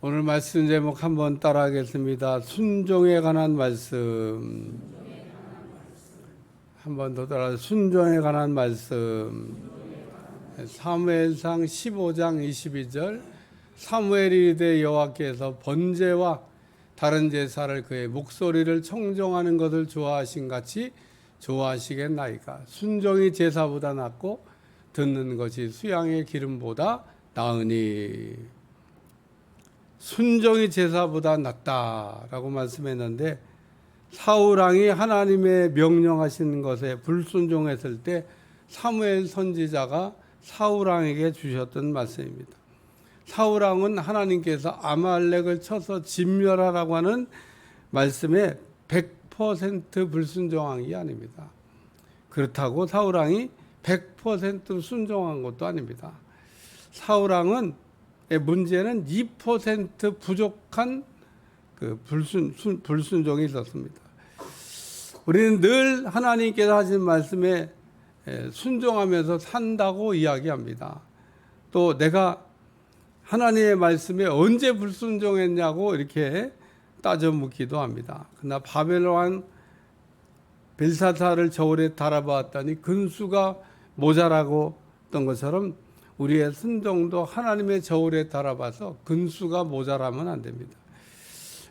오늘 말씀 제목 한번 따라하겠습니다. 순종에 관한 말씀. 한 번 더 따라 순종에 관한 말씀. 사무엘상 15장 22절. 사무엘이 이르되 여호와께서 번제와 다른 제사를 그의 목소리를 청종하는 것을 좋아하신 같이 좋아하시겠나이까. 순종이 제사보다 낫고 듣는 것이 수양의 기름보다 나으니. 순종이 제사보다 낫다라고 말씀했는데, 사울왕이 하나님의 명령하신 것에 불순종했을 때 사무엘 선지자가 사울왕에게 주셨던 말씀입니다. 사울왕은 하나님께서 아말렉을 쳐서 진멸하라고 하는 말씀에 100% 불순종한 게 아닙니다. 그렇다고 사울왕이 100% 순종한 것도 아닙니다. 사울왕은 문제는 2% 부족한 그 불순종이 있었습니다. 우리는 늘 하나님께서 하신 말씀에 순종하면서 산다고 이야기합니다. 또 내가 하나님의 말씀에 언제 불순종했냐고 이렇게 따져 묻기도 합니다. 그러나 바벨론 왕 벨사사를 저울에 달아보았더니 근수가 모자라고 했던 것처럼 우리의 순종도 하나님의 저울에 달아봐서 근수가 모자라면 안 됩니다.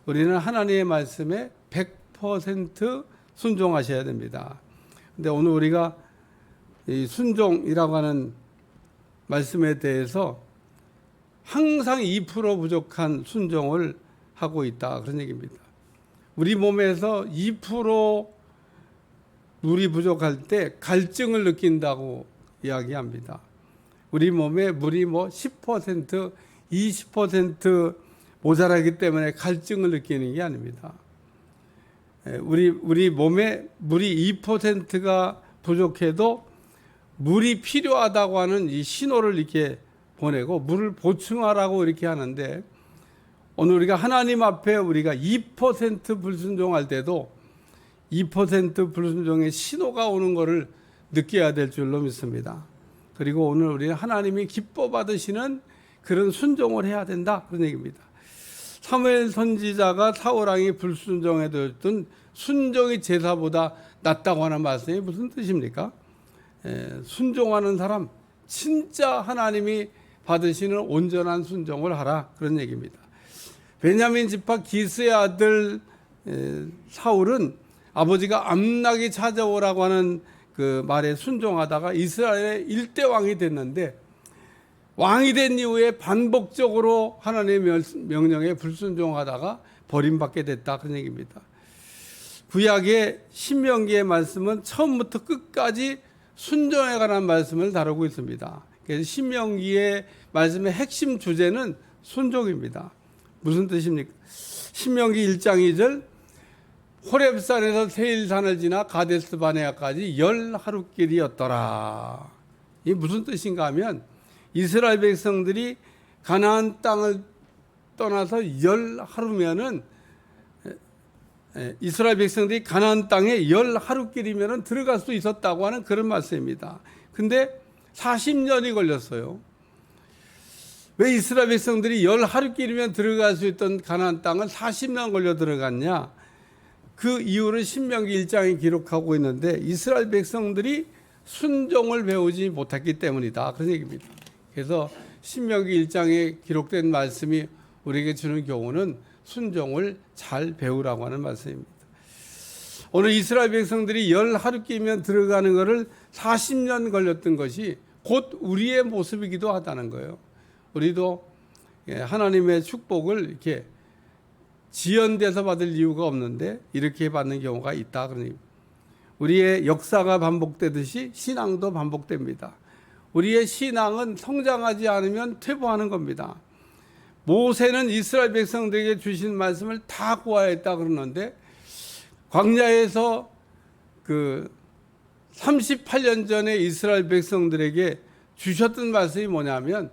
우리는 하나님의 말씀에 100% 순종하셔야 됩니다. 근데 오늘 우리가 이 순종이라고 하는 말씀에 대해서 항상 2% 부족한 순종을 하고 있다, 그런 얘기입니다. 우리 몸에서 2% 물이 부족할 때 갈증을 느낀다고 이야기합니다. 우리 몸에 물이 10%, 20% 모자라기 때문에 갈증을 느끼는 게 아닙니다. 우리 몸에 물이 2%가 부족해도 물이 필요하다고 하는 이 신호를 이렇게 보내고 물을 보충하라고 이렇게 하는데, 오늘 우리가 하나님 앞에 우리가 2% 불순종할 때도 2% 불순종의 신호가 오는 것을 느껴야 될 줄로 믿습니다. 그리고 오늘 우리는 하나님이 기뻐 받으시는 그런 순종을 해야 된다, 그런 얘기입니다. 사무엘 선지자가 사울왕이 불순종해 뒀던 순종이 제사보다 낫다고 하는 말씀이 무슨 뜻입니까? 순종하는 사람, 진짜 하나님이 받으시는 온전한 순종을 하라, 그런 얘기입니다. 베냐민 지파 기스의 아들 사울은 아버지가 암낙이 찾아오라고 하는 그 말에 순종하다가 이스라엘의 1대 왕이 됐는데, 왕이 된 이후에 반복적으로 하나님의 명령에 불순종하다가 버림받게 됐다, 그런 얘기입니다. 구약의 신명기의 말씀은 처음부터 끝까지 순종에 관한 말씀을 다루고 있습니다. 그래서 신명기의 말씀의 핵심 주제는 순종입니다. 무슨 뜻입니까? 신명기 1장 2절, 호렙산에서 세일산을 지나 가데스 바네아까지 10하루길이었더라. 이게 무슨 뜻인가 하면, 이스라엘 백성들이 가나안 땅을 떠나서 10하루면은, 이스라엘 백성들이 가나안 땅에 10하루길이면은 들어갈 수 있었다고 하는 그런 말씀입니다. 근데 40년이 걸렸어요. 왜 이스라엘 백성들이 10하루길이면 들어갈 수 있던 가나안 땅을 40년 걸려 들어갔냐? 그 이유를 신명기 1장에 기록하고 있는데, 이스라엘 백성들이 순종을 배우지 못했기 때문이다, 그런 얘기입니다. 그래서 신명기 1장에 기록된 말씀이 우리에게 주는 교훈은 순종을 잘 배우라고 하는 말씀입니다. 오늘 이스라엘 백성들이 10하루끼면 들어가는 것을 40년 걸렸던 것이 곧 우리의 모습이기도 하다는 거예요. 우리도 하나님의 축복을 이렇게 지연돼서 받을 이유가 없는데 이렇게 받는 경우가 있다, 그러니 우리의 역사가 반복되듯이 신앙도 반복됩니다. 우리의 신앙은 성장하지 않으면 퇴보하는 겁니다. 모세는 이스라엘 백성들에게 주신 말씀을 다 구하였다 그러는데, 광야에서 그 38년 전에 이스라엘 백성들에게 주셨던 말씀이 뭐냐면,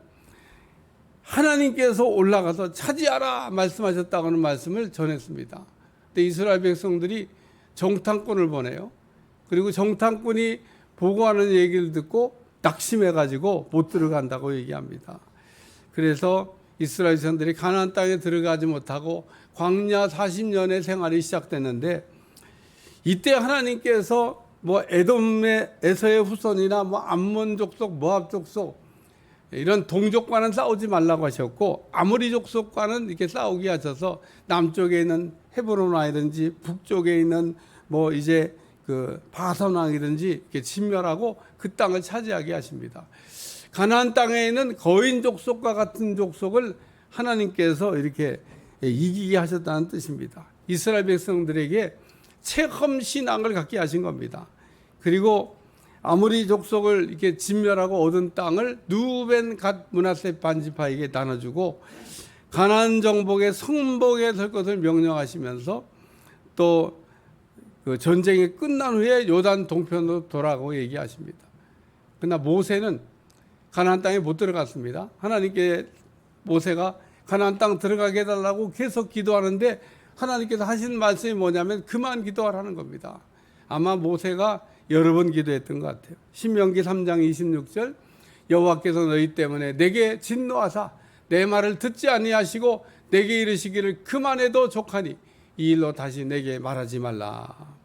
하나님께서 올라가서 차지하라 말씀하셨다고 하는 말씀을 전했습니다. 근데 이스라엘 백성들이 정탐꾼을 보내요. 그리고 정탐꾼이 보고하는 얘기를 듣고 낙심해가지고 못 들어간다고 얘기합니다. 그래서 이스라엘 백성들이 가나안 땅에 들어가지 못하고 광야 40년의 생활이 시작됐는데, 이때 하나님께서 뭐 에돔에서의 후손이나 뭐 암몬 족속, 모압 족속 이런 동족과는 싸우지 말라고 하셨고, 아모리 족속과는 이렇게 싸우게 하셔서 남쪽에 있는 헤브론 왕이든지 북쪽에 있는 뭐 이제 그 바산 왕이든지 이렇게 진멸하고 그 땅을 차지하게 하십니다. 가나안 땅에 있는 거인 족속과 같은 족속을 하나님께서 이렇게 이기게 하셨다는 뜻입니다. 이스라엘 백성들에게 체험 신앙을 갖게 하신 겁니다. 그리고 아모리 족속을 이렇게 진멸하고 얻은 땅을 누벤, 갓, 므낫세 반지파에게 나눠주고 가나안 정복의 성복에 설 것을 명령하시면서 또 그 전쟁이 끝난 후에 요단 동편으로 돌아가고 얘기하십니다. 그러나 모세는 가나안 땅에 못 들어갔습니다. 하나님께 모세가 가나안 땅 들어가게 해달라고 계속 기도하는데 하나님께서 하신 말씀이 뭐냐면 그만 기도하라는 겁니다. 아마 모세가 여러 번 기도했던 것 같아요. 신명기 3장 26절, 여호와께서 너희 때문에 내게 진노하사 내 말을 듣지 아니하시고 내게 이르시기를 그만해도 족하니 이 일로 다시 내게 말하지 말라.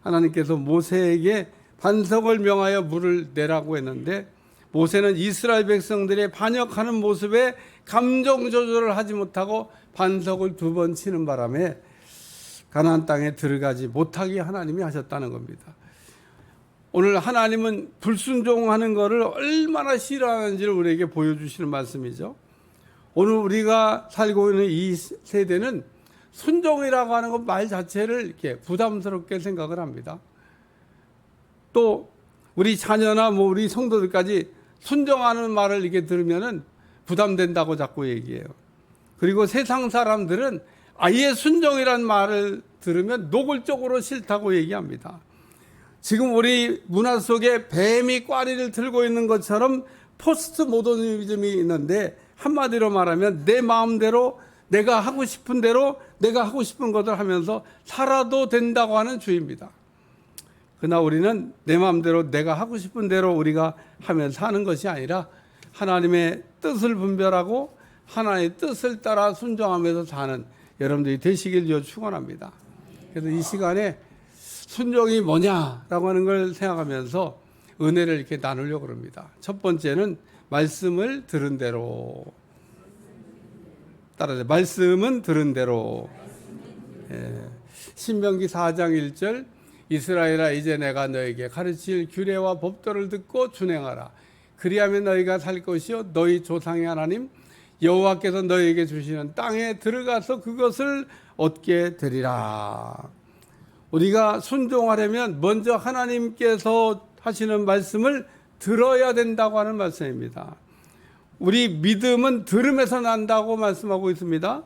하나님께서 모세에게 반석을 명하여 물을 내라고 했는데 모세는 이스라엘 백성들의 반역하는 모습에 감정 조절을 하지 못하고 반석을 2번 치는 바람에 가나안 땅에 들어가지 못하게 하나님이 하셨다는 겁니다. 오늘 하나님은 불순종하는 것을 얼마나 싫어하는지를 우리에게 보여주시는 말씀이죠. 오늘 우리가 살고 있는 이 세대는 순종이라고 하는 것 말 자체를 이렇게 부담스럽게 생각을 합니다. 또 우리 자녀나 뭐 우리 성도들까지 순종하는 말을 이렇게 들으면은 부담된다고 자꾸 얘기해요. 그리고 세상 사람들은 아예 순종이란 말을 들으면 노골적으로 싫다고 얘기합니다. 지금 우리 문화 속에 뱀이 꽈리를 들고 있는 것처럼 포스트 모더니즘이 있는데 한마디로 말하면 내 마음대로 내가 하고 싶은 대로 내가 하고 싶은 것을 하면서 살아도 된다고 하는 주의입니다. 그러나 우리는 내 마음대로 내가 하고 싶은 대로 우리가 하면서 사는 것이 아니라 하나님의 뜻을 분별하고 하나님의 뜻을 따라 순종하면서 사는 여러분들이 되시길 축원합니다. 그래서 이 시간에 순종이 뭐냐라고 하는 걸 생각하면서 은혜를 이렇게 나누려고 합니다. 첫 번째는 말씀을 들은 대로. 따라서 말씀은 들은 대로. 신명기 4장 1절, 이스라엘아 이제 내가 너에게 가르칠 규례와 법도를 듣고 준행하라. 그리하면 너희가 살 것이요 너희 조상의 하나님 여호와께서 너희에게 주시는 땅에 들어가서 그것을 얻게 되리라. 우리가 순종하려면 먼저 하나님께서 하시는 말씀을 들어야 된다고 하는 말씀입니다. 우리 믿음은 들음에서 난다고 말씀하고 있습니다.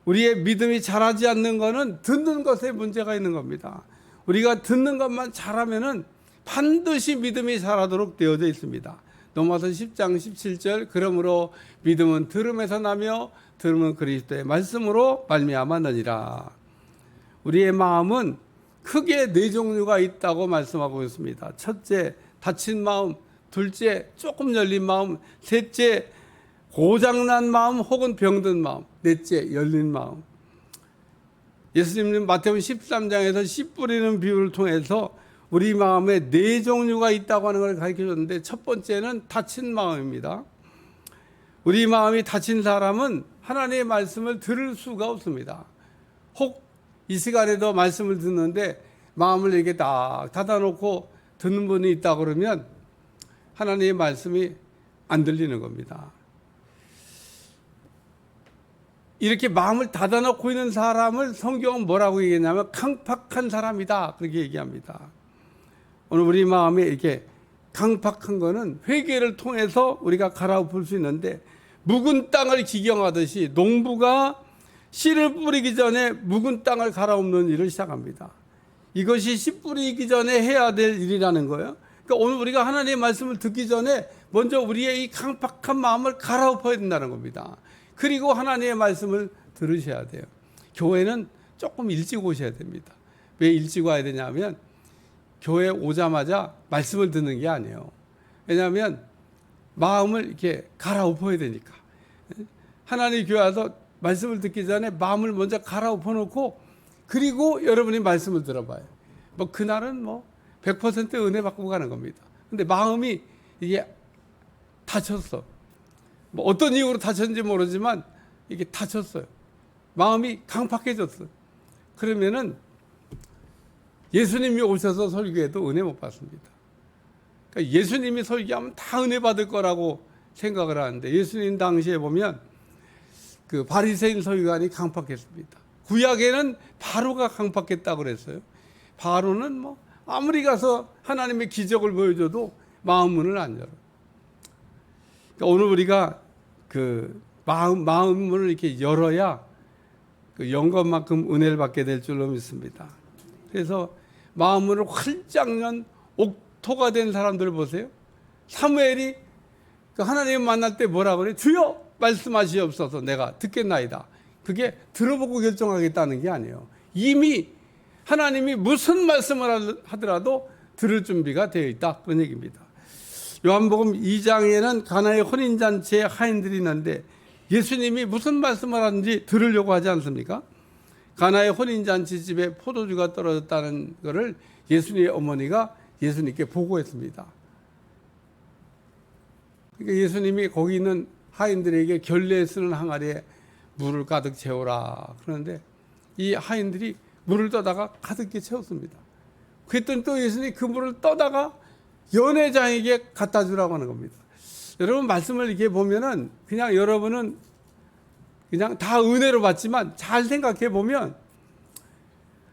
우리의 믿음이 자라지 않는 것은 듣는 것에 문제가 있는 겁니다. 우리가 듣는 것만 잘하면은 반드시 믿음이 자라도록 되어져 있습니다. 로마서 10장 17절, 그러므로 믿음은 들음에서 나며 들음은 그리스도의 말씀으로 말미암았느니라. 우리의 마음은 크게 4종류가 있다고 말씀하고 있습니다. 첫째, 닫힌 마음. 둘째, 조금 열린 마음. 셋째, 고장난 마음 혹은 병든 마음. 넷째, 열린 마음. 예수님은 마태복음 13장에서 씨 뿌리는 비유를 통해서 우리 마음에 4종류가 있다고 하는 걸 가르쳐 줬는데 첫 번째는 닫힌 마음입니다. 우리 마음이 닫힌 사람은 하나님의 말씀을 들을 수가 없습니다. 혹 이 시간에도 말씀을 듣는데 마음을 이렇게 딱 닫아놓고 듣는 분이 있다 그러면 하나님의 말씀이 안 들리는 겁니다. 이렇게 마음을 닫아놓고 있는 사람을 성경은 뭐라고 얘기했냐면 강팍한 사람이다 그렇게 얘기합니다. 오늘 우리 마음에 이렇게 강팍한 거는 회개를 통해서 우리가 갈아엎을 수 있는데 묵은 땅을 기경하듯이 농부가 씨를 뿌리기 전에 묵은 땅을 갈아엎는 일을 시작합니다. 이것이 씨 뿌리기 전에 해야 될 일이라는 거예요. 그러니까 오늘 우리가 하나님의 말씀을 듣기 전에 먼저 우리의 이 강팍한 마음을 갈아엎어야 된다는 겁니다. 그리고 하나님의 말씀을 들으셔야 돼요. 교회는 조금 일찍 오셔야 됩니다. 왜 일찍 와야 되냐면 교회 오자마자 말씀을 듣는 게 아니에요. 왜냐하면 마음을 이렇게 갈아엎어야 되니까. 하나님 교회 와서 말씀을 듣기 전에 마음을 먼저 갈아엎어 놓고 그리고 여러분이 말씀을 들어봐요. 뭐 그날은 뭐 100% 은혜 받고 가는 겁니다. 근데 마음이 이게 다쳤어. 뭐 어떤 이유로 다쳤는지 모르지만 이게 다쳤어요. 마음이 강팍해졌어. 그러면은 예수님이 오셔서 설교해도 은혜 못 받습니다. 그러니까 예수님이 설교하면 다 은혜 받을 거라고 생각을 하는데 예수님 당시에 보면 그 바리새인 서기관이 강팍했습니다. 구약에는 바로가 강팍했다고 그랬어요. 바로는 뭐 아무리 가서 하나님의 기적을 보여줘도 마음 문을 안 열어. 그러니까 오늘 우리가 그 마음을 이렇게 열어야 그 영광만큼 은혜를 받게 될 줄로 믿습니다. 그래서 마음을 활짝 연 옥토가 된 사람들 보세요. 사무엘이 그 하나님 만날 때 뭐라 그래? 주여 말씀하시옵소서 내가 듣겠나이다. 그게 들어보고 결정하겠다는 게 아니에요. 이미 하나님이 무슨 말씀을 하더라도 들을 준비가 되어 있다. 그런 얘기입니다. 요한복음 2장에는 가나의 혼인잔치에 하인들이 있는데 예수님이 무슨 말씀을 하는지 들으려고 하지 않습니까? 가나의 혼인잔치 집에 포도주가 떨어졌다는 것을 예수님의 어머니가 예수님께 보고했습니다. 그러니까 예수님이 거기 있는 하인들에게 결례에 쓰는 항아리에 물을 가득 채우라 그러는데 이 하인들이 물을 떠다가 가득히 채웠습니다. 그랬더니 또 예수님이 그 물을 떠다가 연회장에게 갖다 주라고 하는 겁니다. 여러분 말씀을 이렇게 보면은 그냥 여러분은 그냥 다 은혜로 받지만 잘 생각해 보면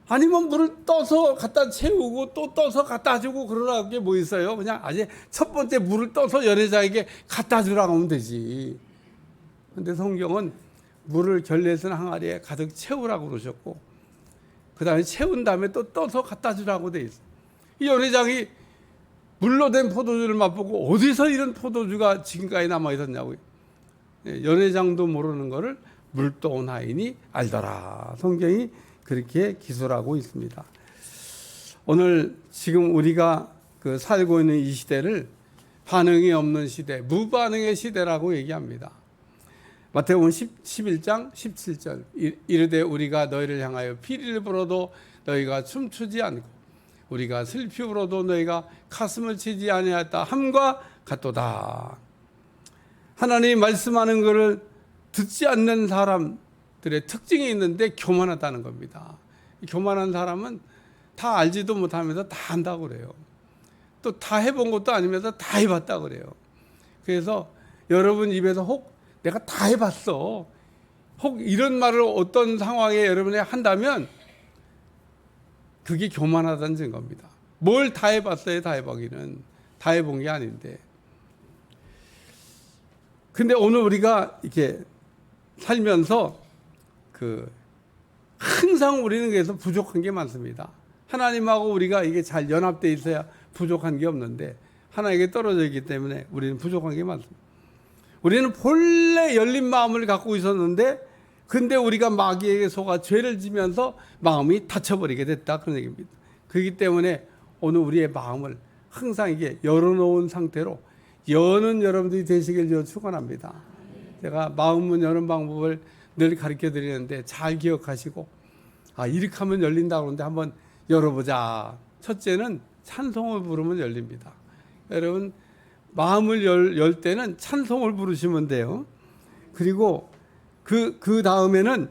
아니면 물을 떠서 갖다 채우고 또 떠서 갖다 주고 그러라고 게 뭐 있어요? 그냥 아직 첫 번째 물을 떠서 연회장에게 갖다 주라고 하면 되지. 근데 성경은 물을 결례에 쓴 항아리에 가득 채우라고 그러셨고 그 다음에 채운 다음에 또 떠서 갖다 주라고 돼 있어요. 이 연회장이 물로 된 포도주를 맛보고 어디서 이런 포도주가 지금까지 남아 있었냐고요. 연회장도 모르는 거를 물떠온 하인이 알더라. 성경이 그렇게 기술하고 있습니다. 오늘 지금 우리가 그 살고 있는 이 시대를 반응이 없는 시대, 무반응의 시대라고 얘기합니다. 마태복음 11장 17절 이르되 우리가 너희를 향하여 피리를 불어도 너희가 춤추지 않고 우리가 슬피 울어도 너희가 가슴을 치지 아니하였다 함과 같도다. 하나님이 말씀하는 것을 듣지 않는 사람들의 특징이 있는데 교만하다는 겁니다. 교만한 사람은 다 알지도 못하면서 다 안다고 그래요. 또 다 해본 것도 아니면서 다 해봤다고 그래요. 그래서 여러분 입에서 혹 내가 다 해봤어. 혹 이런 말을 어떤 상황에 여러분이 한다면 그게 교만하다는 증거입니다. 뭘 다 해봤어요? 다 해보기는. 다 해본 게 아닌데. 근데 오늘 우리가 이렇게 살면서 항상 우리는 그래서 부족한 게 많습니다. 하나님하고 우리가 이게 잘 연합되어 있어야 부족한 게 없는데 하나님께 떨어져 있기 때문에 우리는 부족한 게 많습니다. 우리는 본래 열린 마음을 갖고 있었는데 근데 우리가 마귀에게 속아 죄를 지면서 마음이 닫혀버리게 됐다 그런 얘기입니다. 그렇기 때문에 오늘 우리의 마음을 항상 이게 열어놓은 상태로 여는 여러분들이 되시길 축원합니다. 제가 마음문 여는 방법을 늘 가르쳐 드리는데 잘 기억하시고 이렇게 하면 열린다 그러는데 한번 열어보자. 첫째는 찬송을 부르면 열립니다. 여러분 마음을 열 때는 찬송을 부르시면 돼요. 그리고 그 다음에는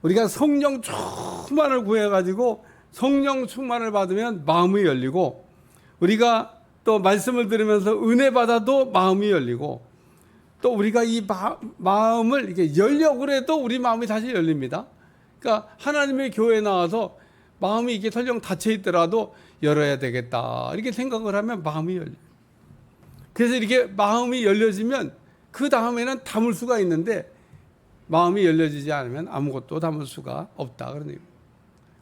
우리가 성령 충만을 구해가지고 성령 충만을 받으면 마음이 열리고 우리가 또 말씀을 들으면서 은혜 받아도 마음이 열리고 또 우리가 이 마음을 이렇게 열려고 해도 우리 마음이 다시 열립니다. 그러니까 하나님의 교회에 나와서 마음이 이게 설령 닫혀 있더라도 열어야 되겠다 이렇게 생각을 하면 마음이 열려요. 그래서 이렇게 마음이 열려지면 그 다음에는 담을 수가 있는데 마음이 열려지지 않으면 아무것도 담을 수가 없다 그런 얘기입니다.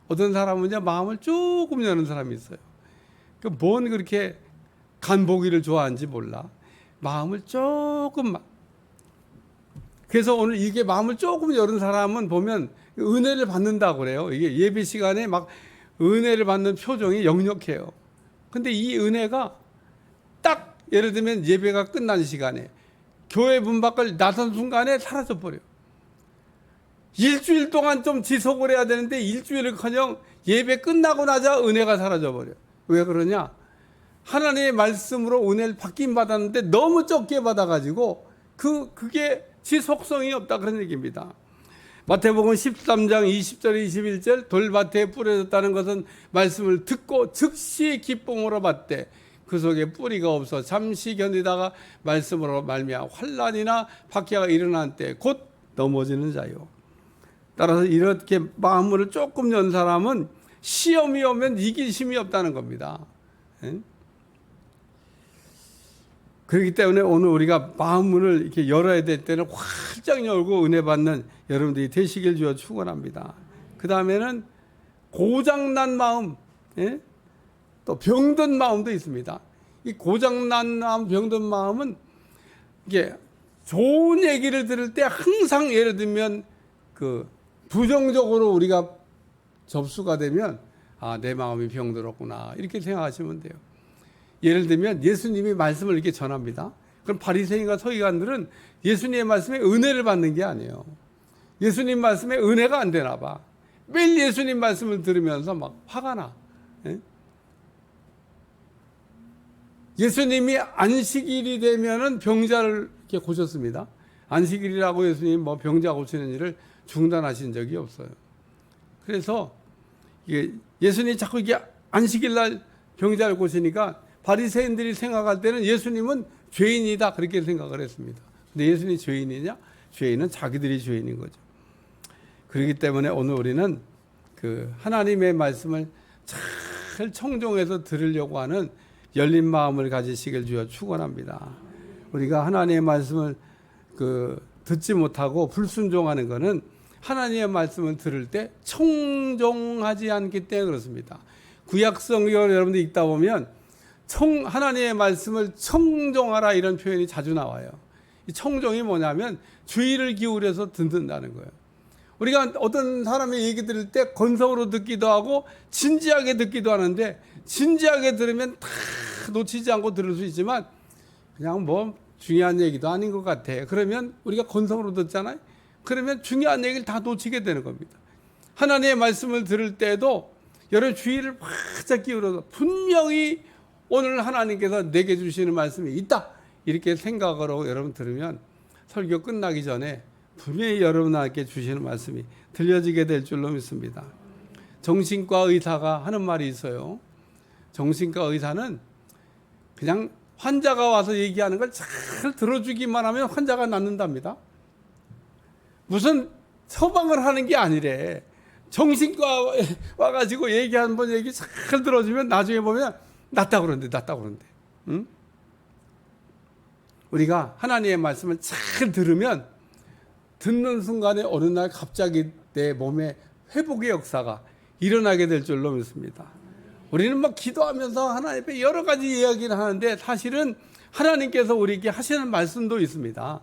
어떤 사람은 이제 마음을 조금 여는 사람이 있어요. 뭔 그렇게 간보기를 좋아하는지 몰라. 마음을 조금만. 그래서 오늘 이게 마음을 조금 여는 사람은 보면 은혜를 받는다고 그래요. 이게 예배 시간에 막 은혜를 받는 표정이 역력해요. 근데 이 은혜가 딱 예를 들면 예배가 끝난 시간에 교회 문 밖을 나선 순간에 사라져 버려요. 일주일 동안 좀 지속을 해야 되는데 일주일을커녕 예배 끝나고 나자 은혜가 사라져버려. 왜 그러냐? 하나님의 말씀으로 은혜를 받긴 받았는데 너무 적게 받아가지고 그게 지속성이 없다, 그런 얘기입니다. 마태복음 13장 20절 21절 돌밭에 뿌려졌다는 것은 말씀을 듣고 즉시 기쁨으로 받되 그 속에 뿌리가 없어 잠시 견디다가 말씀으로 말미암아 환난이나 박해가 일어난 때 곧 넘어지는 자요. 따라서 이렇게 마음을 조금 연 사람은 시험이 오면 이길 힘이 없다는 겁니다. 그렇기 때문에 오늘 우리가 마음문을 이렇게 열어야 될 때는 활짝 열고 은혜 받는 여러분들이 되시길 주어 축원합니다. 그 다음에는 고장난 마음, 또 병든 마음도 있습니다. 이 고장난 마음, 병든 마음은 이게 좋은 얘기를 들을 때 항상 예를 들면 그 부정적으로 우리가 접수가 되면 내 마음이 병들었구나 이렇게 생각하시면 돼요. 예를 들면 예수님이 말씀을 이렇게 전합니다. 그럼 바리새인과 서기관들은 예수님의 말씀에 은혜를 받는 게 아니에요. 예수님 말씀에 은혜가 안 되나 봐. 매일 예수님 말씀을 들으면서 막 화가 나. 예수님이 안식일이 되면은 병자를 이렇게 고쳤습니다. 안식일이라고 예수님 뭐 병자 고치는 일을 중단하신 적이 없어요. 그래서 예수님이 자꾸 이게 안식일 날 병자를 고치니까 바리새인들이 생각할 때는 예수님은 죄인이다 그렇게 생각을 했습니다. 근데 예수님이 죄인이냐? 죄인은 자기들이 죄인인 거죠. 그렇기 때문에 오늘 우리는 그 하나님의 말씀을 잘 청종해서 들으려고 하는 열린 마음을 가지시길 주여 축원합니다. 우리가 하나님의 말씀을 듣지 못하고 불순종하는 것은 하나님의 말씀을 들을 때 청종하지 않기 때문에 그렇습니다. 구약성경을 여러분들 읽다 보면 하나님의 말씀을 청종하라 이런 표현이 자주 나와요. 이 청종이 뭐냐면 주의를 기울여서 듣는다는 거예요. 우리가 어떤 사람의 얘기 들을 때 건성으로 듣기도 하고 진지하게 듣기도 하는데 진지하게 들으면 다 놓치지 않고 들을 수 있지만 그냥 뭐 중요한 얘기도 아닌 것 같아. 그러면 우리가 건성으로 듣잖아요. 그러면 중요한 얘기를 다 놓치게 되는 겁니다. 하나님의 말씀을 들을 때도 여러분 주의를 활짝 기울여서 분명히 오늘 하나님께서 내게 주시는 말씀이 있다 이렇게 생각으로 여러분 들으면 설교 끝나기 전에 분명히 여러분에게 주시는 말씀이 들려지게 될 줄로 믿습니다. 정신과 의사가 하는 말이 있어요. 정신과 의사는 그냥 환자가 와서 얘기하는 걸 잘 들어주기만 하면 환자가 낫는답니다. 무슨 처방을 하는 게 아니래. 정신과 와가지고 얘기 한 번 얘기 잘 들어주면 나중에 보면 낫다 그러는데. 응? 우리가 하나님의 말씀을 잘 들으면 듣는 순간에 어느 날 갑자기 내 몸에 회복의 역사가 일어나게 될 줄로 믿습니다. 우리는 막 기도하면서 하나님 앞에 여러 가지 이야기를 하는데 사실은 하나님께서 우리에게 하시는 말씀도 있습니다.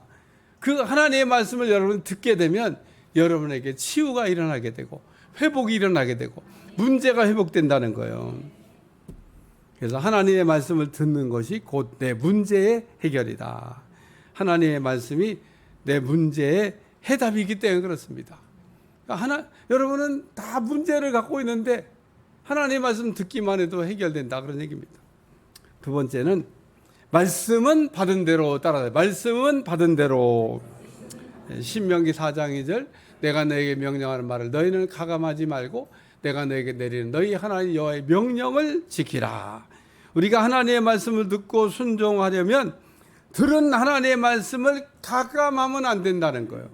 그 하나님의 말씀을 여러분 듣게 되면 여러분에게 치유가 일어나게 되고 회복이 일어나게 되고 문제가 회복된다는 거예요. 그래서 하나님의 말씀을 듣는 것이 곧 내 문제의 해결이다. 하나님의 말씀이 내 문제의 해답이기 때문에 그렇습니다. 그러니까 여러분은 다 문제를 갖고 있는데 하나님의 말씀 듣기만 해도 해결된다 그런 얘기입니다. 두 번째는 말씀은 받은 대로 따라요. 말씀은 받은 대로. 신명기 4장 2절 내가 너에게 명령하는 말을 너희는 가감하지 말고 내가 너에게 내리는 너희 하나님 여호와의 명령을 지키라. 우리가 하나님의 말씀을 듣고 순종하려면 들은 하나님의 말씀을 가감하면 안 된다는 거예요.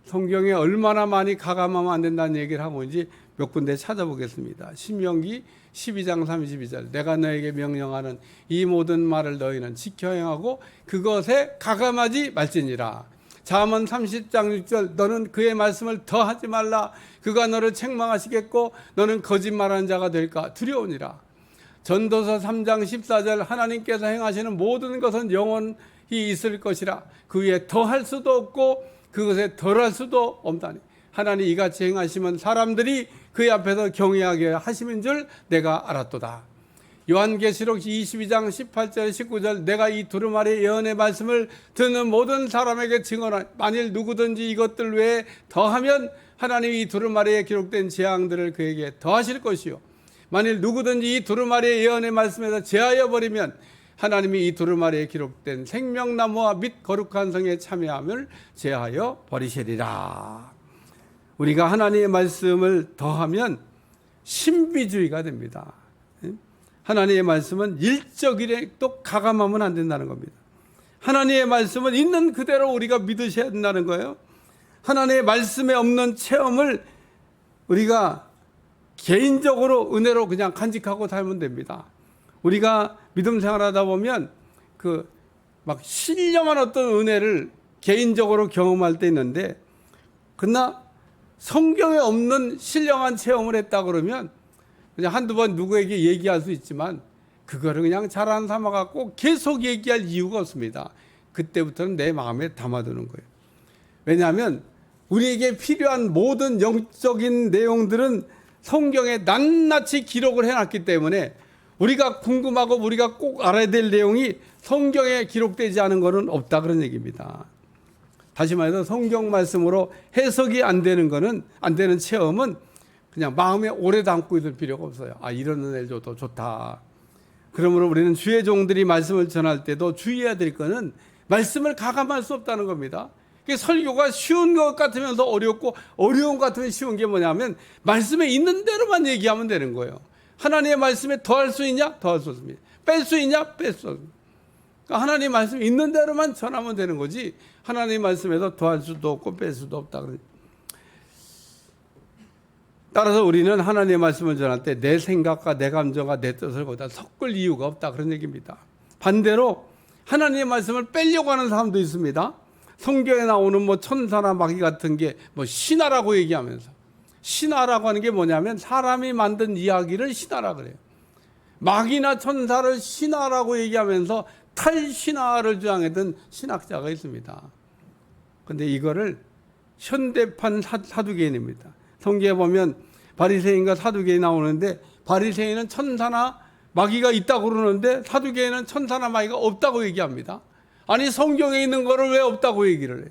성경에 얼마나 많이 가감하면 안 된다는 얘기를 하고 있는지 몇 군데 찾아보겠습니다. 신명기 12장 32절 내가 너에게 명령하는 이 모든 말을 너희는 지켜 행하고 그것에 가감하지 말지니라. 잠언 30장 6절 너는 그의 말씀을 더하지 말라. 그가 너를 책망하시겠고 너는 거짓말하는 자가 될까 두려우니라. 전도서 3장 14절 하나님께서 행하시는 모든 것은 영원히 있을 것이라. 그 위에 더할 수도 없고 그것에 덜할 수도 없다니. 하나님 이같이 행하시면 사람들이 그의 앞에서 경외하게 하심인 줄 내가 알았도다. 요한계시록 22장 18절 19절 내가 이 두루마리 예언의 말씀을 듣는 모든 사람에게 증언하니 만일 누구든지 이것들 외에 더하면 하나님이 이 두루마리에 기록된 재앙들을 그에게 더하실 것이요 만일 누구든지 이 두루마리의 예언의 말씀에서 제하여 버리면 하나님이 이 두루마리에 기록된 생명나무와 및 거룩한 성의 참여함을 제하여 버리시리라. 우리가 하나님의 말씀을 더하면 신비주의가 됩니다. 하나님의 말씀은 일적일에 또 가감하면 안 된다는 겁니다. 하나님의 말씀은 있는 그대로 우리가 믿으셔야 된다는 거예요. 하나님의 말씀에 없는 체험을 우리가 개인적으로 은혜로 그냥 간직하고 살면 됩니다. 우리가 믿음 생활하다 보면 막 신령한 어떤 은혜를 개인적으로 경험할 때 있는데, 그러나 성경에 없는 신령한 체험을 했다 그러면 그냥 한두 번 누구에게 얘기할 수 있지만 그거를 그냥 자랑 삼아갖고 계속 얘기할 이유가 없습니다. 그때부터는 내 마음에 담아두는 거예요. 왜냐하면 우리에게 필요한 모든 영적인 내용들은 성경에 낱낱이 기록을 해놨기 때문에 우리가 궁금하고 우리가 꼭 알아야 될 내용이 성경에 기록되지 않은 것은 없다, 그런 얘기입니다. 다시 말해서 성경 말씀으로 해석이 안 되는 거는, 안 되는 체험은 그냥 마음에 오래 담고 있을 필요가 없어요. 아, 이런 은혜를 줘도 좋다. 그러므로 우리는 주의 종들이 말씀을 전할 때도 주의해야 될 거는 말씀을 가감할 수 없다는 겁니다. 설교가 쉬운 것 같으면서 어렵고 어려운 것 같으면 쉬운 게 뭐냐면 말씀에 있는 대로만 얘기하면 되는 거예요. 하나님의 말씀에 더할 수 있냐? 더할 수 없습니다. 뺄 수 있냐? 뺄 수 없습니다. 그러니까 하나님의 말씀이 있는 대로만 전하면 되는 거지 하나님의 말씀에서 더할 수도 없고 뺄 수도 없다. 따라서 우리는 하나님의 말씀을 전할 때 내 생각과 내 감정과 내 뜻을 거기다 섞을 이유가 없다, 그런 얘기입니다. 반대로 하나님의 말씀을 빼려고 하는 사람도 있습니다. 성경에 나오는 뭐 천사나 마귀 같은 게 뭐 신화라고 얘기하면서, 신화라고 하는 게 뭐냐면 사람이 만든 이야기를 신화라 그래요. 마귀나 천사를 신화라고 얘기하면서 탈신화를 주장했던 신학자가 있습니다. 그런데 이거를 현대판 사두개인입니다. 성경에 보면 바리새인과 사두개인이 나오는데 바리새인은 천사나 마귀가 있다고 그러는데 사두개인은 천사나 마귀가 없다고 얘기합니다. 아니, 성경에 있는 거를 왜 없다고 얘기를 해요?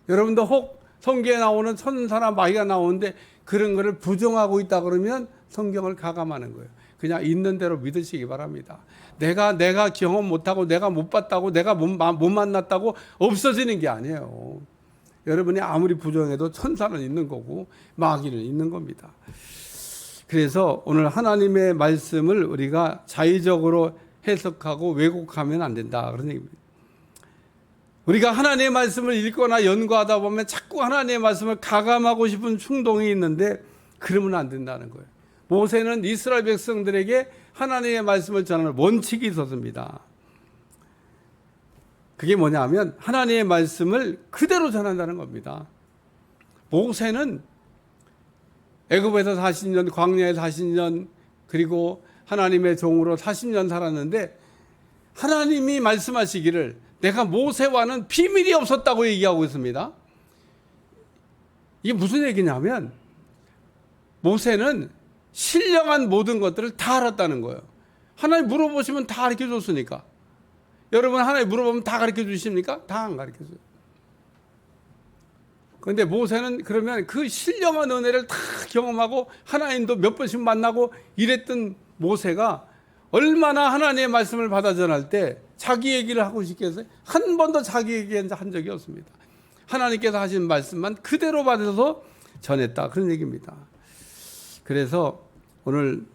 여러분도 혹 성경에 나오는 천사나 마귀가 나오는데 그런 거를 부정하고 있다 그러면 성경을 가감하는 거예요. 그냥 있는 대로 믿으시기 바랍니다. 내가 경험 못하고 내가 못 봤다고 내가 못 만났다고 없어지는 게 아니에요. 여러분이 아무리 부정해도 천사는 있는 거고 마귀는 있는 겁니다. 그래서 오늘 하나님의 말씀을 우리가 자의적으로 해석하고 왜곡하면 안 된다, 그런 얘기입니다. 우리가 하나님의 말씀을 읽거나 연구하다 보면 자꾸 하나님의 말씀을 가감하고 싶은 충동이 있는데 그러면 안 된다는 거예요. 모세는 이스라엘 백성들에게 하나님의 말씀을 전하는 원칙이 있었습니다. 그게 뭐냐면 하나님의 말씀을 그대로 전한다는 겁니다. 모세는 애굽에서 40년, 광야에서 40년, 그리고 하나님의 종으로 40년 살았는데 하나님이 말씀하시기를 내가 모세와는 비밀이 없었다고 얘기하고 있습니다. 이게 무슨 얘기냐면 모세는 신령한 모든 것들을 다 알았다는 거예요. 하나님 물어보시면 다 가르쳐 줬으니까. 여러분 하나님 물어보면 다 가르쳐 주십니까? 다 안 가르쳐 줘요. 그런데 모세는 그러면 그 신령한 은혜를 다 경험하고 하나님도 몇 번씩 만나고 이랬던 모세가 얼마나 하나님의 말씀을 받아 전할 때 자기 얘기를 하고 싶겠어요? 한 번도 자기 얘기 한 적이 없습니다. 하나님께서 하신 말씀만 그대로 받아서 전했다, 그런 얘기입니다. 그래서 오늘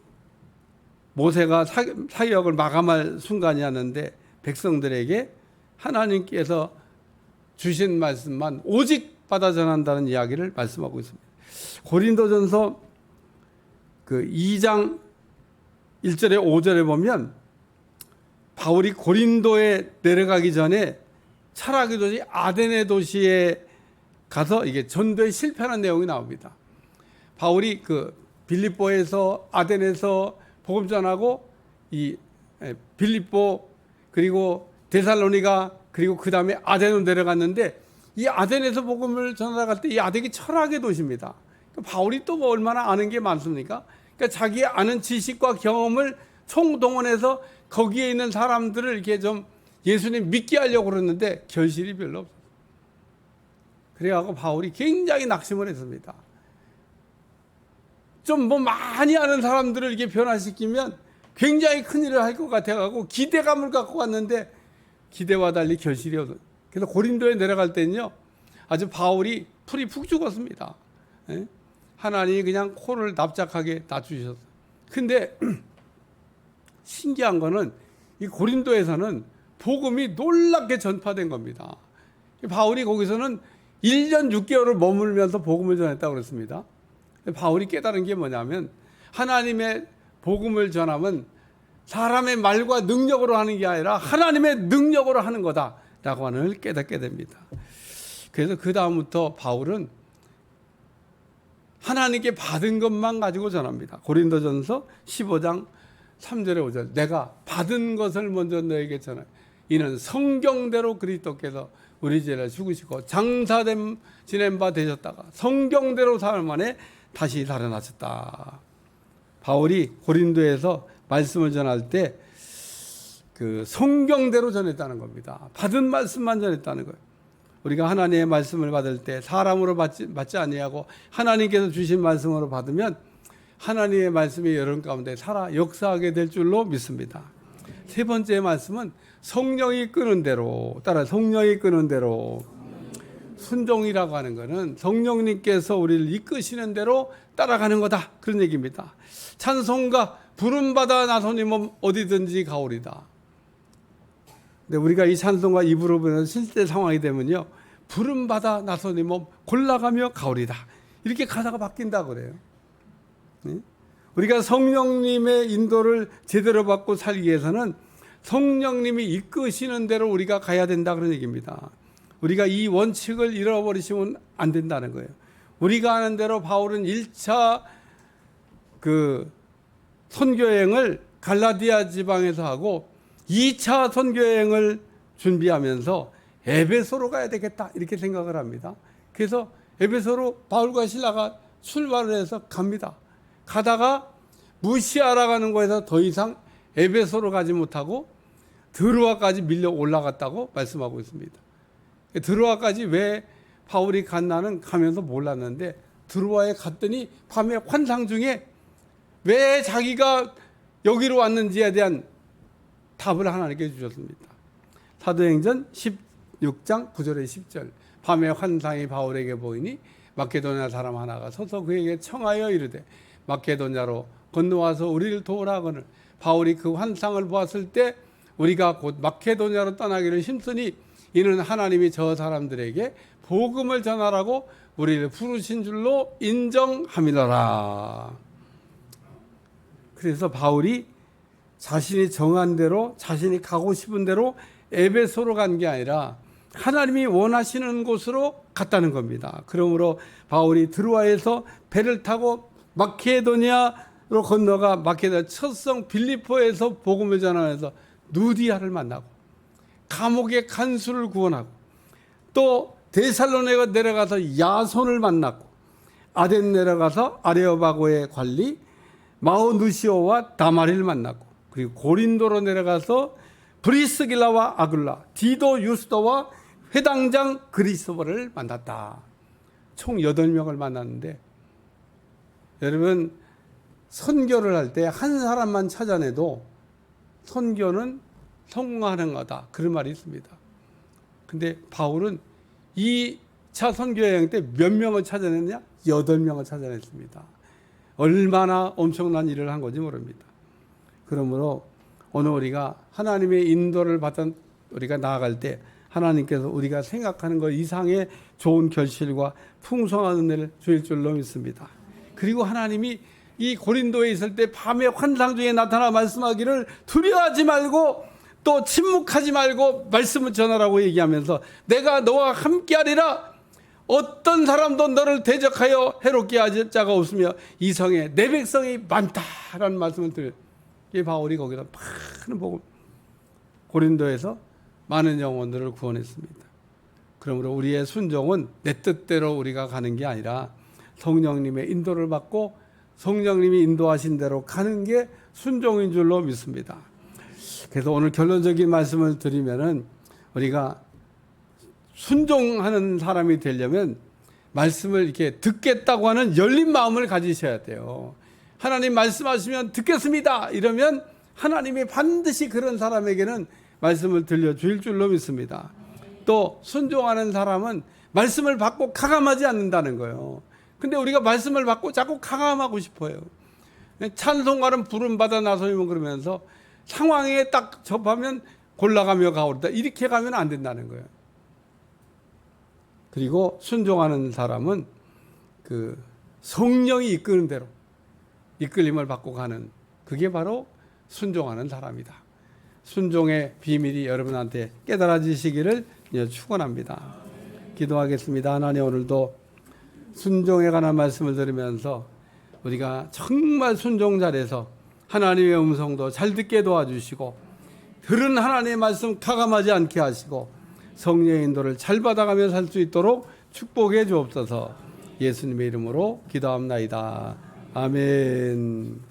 모세가 사역을 마감할 순간이었는데 백성들에게 하나님께서 주신 말씀만 오직 받아 전한다는 이야기를 말씀하고 있습니다. 고린도전서 2장 1절에 5절에 보면 바울이 고린도에 내려가기 전에 차라기 도시 아데네 도시에 가서 이게 전도에 실패하는 내용이 나옵니다. 바울이 빌립보에서 아데네에서 복음 전하고 이 빌립보 그리고 데살로니가 그리고 그 다음에 아데네로 내려갔는데 이 아데네에서 복음을 전하러 때 이 아데네 철학의 도시입니다. 바울이 또 뭐 얼마나 아는 게 많습니까? 그러니까 자기 아는 지식과 경험을 총동원해서 거기에 있는 사람들을 이렇게 좀 예수님 믿게 하려고 그러는데 결실이 별로 없어요. 그래갖고 바울이 굉장히 낙심을 했습니다. 좀 뭐 많이 아는 사람들을 이렇게 변화시키면 굉장히 큰일을 할 것 같아가지고 기대감을 갖고 왔는데 기대와 달리 결실이 없어요. 그래서 고린도에 내려갈 때는요, 아주 바울이 풀이 푹 죽었습니다. 예? 하나님이 그냥 코를 납작하게 놔주셨어요. 근데 신기한 거는 이 고린도에서는 복음이 놀랍게 전파된 겁니다. 바울이 거기서는 1년 6개월을 머물면서 복음을 전했다고 그랬습니다. 바울이 깨달은 게 뭐냐면 하나님의 복음을 전하면 사람의 말과 능력으로 하는 게 아니라 하나님의 능력으로 하는 거다라고 하는 걸 깨닫게 됩니다. 그래서 그 다음부터 바울은 하나님께 받은 것만 가지고 전합니다. 고린도전서 15장 3절에 5절, 내가 받은 것을 먼저 너에게 전하여 이는 성경대로 그리스도께서 우리 죄를 죽으시고 장사됨 지낸 바 되셨다가 성경대로 사흘 만에 다시 살아나셨다. 바울이 고린도에서 말씀을 전할 때 그 성경대로 전했다는 겁니다. 받은 말씀만 전했다는 거예요. 우리가 하나님의 말씀을 받을 때 사람으로 받지 아니하고 하나님께서 주신 말씀으로 받으면 하나님의 말씀이 여러분 가운데 살아 역사하게 될 줄로 믿습니다. 세 번째 말씀은 성령이 끄는 대로, 따라 성령이 끄는 대로. 순종이라고 하는 것은 성령님께서 우리를 이끄시는 대로 따라가는 거다, 그런 얘기입니다. 찬송가 부름받아 나서니 몸 어디든지 가오리다. 근데 우리가 이 찬송가 입으로 보는 실제 상황이 되면요, 부름받아 나서니 몸 골라가며 가오리다, 이렇게 가사가 바뀐다 그래요. 우리가 성령님의 인도를 제대로 받고 살기 위해서는 성령님이 이끄시는 대로 우리가 가야 된다, 그런 얘기입니다. 우리가 이 원칙을 잃어버리시면 안 된다는 거예요. 우리가 아는 대로 바울은 1차 그 선교여행을 갈라디아 지방에서 하고 2차 선교여행을 준비하면서 에베소로 가야 되겠다, 이렇게 생각을 합니다. 그래서 에베소로 바울과 실라가 출발을 해서 갑니다. 가다가 무시아라 가는 거에서 더 이상 에베소로 가지 못하고 드로아까지 밀려 올라갔다고 말씀하고 있습니다. 드로아까지 왜 바울이 갔나는 가면서 몰랐는데 드로아에 갔더니 밤에 환상 중에 왜 자기가 여기로 왔는지에 대한 답을 하나님께 주셨습니다. 사도행전 16장 9절에 10절, 밤에 환상이 바울에게 보이니 마케도냐 사람 하나가 서서 그에게 청하여 이르되 마케도냐로 건너와서 우리를 도우라 하거늘. 바울이 그 환상을 보았을 때 우리가 곧 마케도냐로 떠나기를 힘쓰니 이는 하나님이 저 사람들에게 복음을 전하라고 우리를 부르신 줄로 인정함이더라. 그래서 바울이 자신이 정한 대로, 자신이 가고 싶은 대로 에베소로 간 게 아니라 하나님이 원하시는 곳으로 갔다는 겁니다. 그러므로 바울이 드로아에서 배를 타고 마케도니아로 건너가 마케도니아 첫성 빌립보에서 복음을 전하면서 누디아를 만나고 감옥의 간수를 구원하고 또 데살로니가 내려가서 야손을 만났고 아덴 내려가서 아레오바고의 관리 마오누시오와 다마리를 만났고 그리고 고린도로 내려가서 브리스길라와 아굴라, 디도 유스도와 회당장 그리스도를 만났다. 총 8명을 만났는데 여러분, 선교를 할 때 한 사람만 찾아내도 선교는 성공하는 거다, 그런 말이 있습니다. 근데 바울은 2차 선교여행 때 몇 명을 찾아냈냐? 8명을 찾아냈습니다. 얼마나 엄청난 일을 한 건지 모릅니다. 그러므로 오늘 우리가 하나님의 인도를 받던 우리가 나아갈 때 하나님께서 우리가 생각하는 것 이상의 좋은 결실과 풍성한 은혜를 주실 줄로 믿습니다. 그리고 하나님이 이 고린도에 있을 때 밤에 환상 중에 나타나 말씀하기를 두려워하지 말고 또 침묵하지 말고 말씀을 전하라고 얘기하면서 내가 너와 함께하리라, 어떤 사람도 너를 대적하여 해롭게 할 자가 없으며 이 성에 내 백성이 많다라는 말씀을 드려요. 이 바울이 거기서 많은 복음, 고린도에서 많은 영혼들을 구원했습니다. 그러므로 우리의 순종은 내 뜻대로 우리가 가는 게 아니라 성령님의 인도를 받고 성령님이 인도하신 대로 가는 게 순종인 줄로 믿습니다. 그래서 오늘 결론적인 말씀을 드리면은 우리가 순종하는 사람이 되려면 말씀을 이렇게 듣겠다고 하는 열린 마음을 가지셔야 돼요. 하나님 말씀하시면 듣겠습니다. 이러면 하나님이 반드시 그런 사람에게는 말씀을 들려주실 줄로 믿습니다. 또 순종하는 사람은 말씀을 받고 가감하지 않는다는 거예요. 근데 우리가 말씀을 받고 자꾸 가감하고 싶어요. 찬송가는 부름받아 나서면 그러면서 상황에 딱 접하면 골라가며 가오르다 이렇게 가면 안 된다는 거예요. 그리고 순종하는 사람은 그 성령이 이끄는 대로 이끌림을 받고 가는, 그게 바로 순종하는 사람이다. 순종의 비밀이 여러분한테 깨달아지시기를 축원합니다. 기도하겠습니다. 하나님, 오늘도 순종에 관한 말씀을 들으면서 우리가 정말 순종 잘해서 하나님의 음성도 잘 듣게 도와주시고 들은 하나님의 말씀 가감하지 않게 하시고 성령의 인도를 잘 받아가며 살 수 있도록 축복해 주옵소서. 예수님의 이름으로 기도합나이다. 아멘.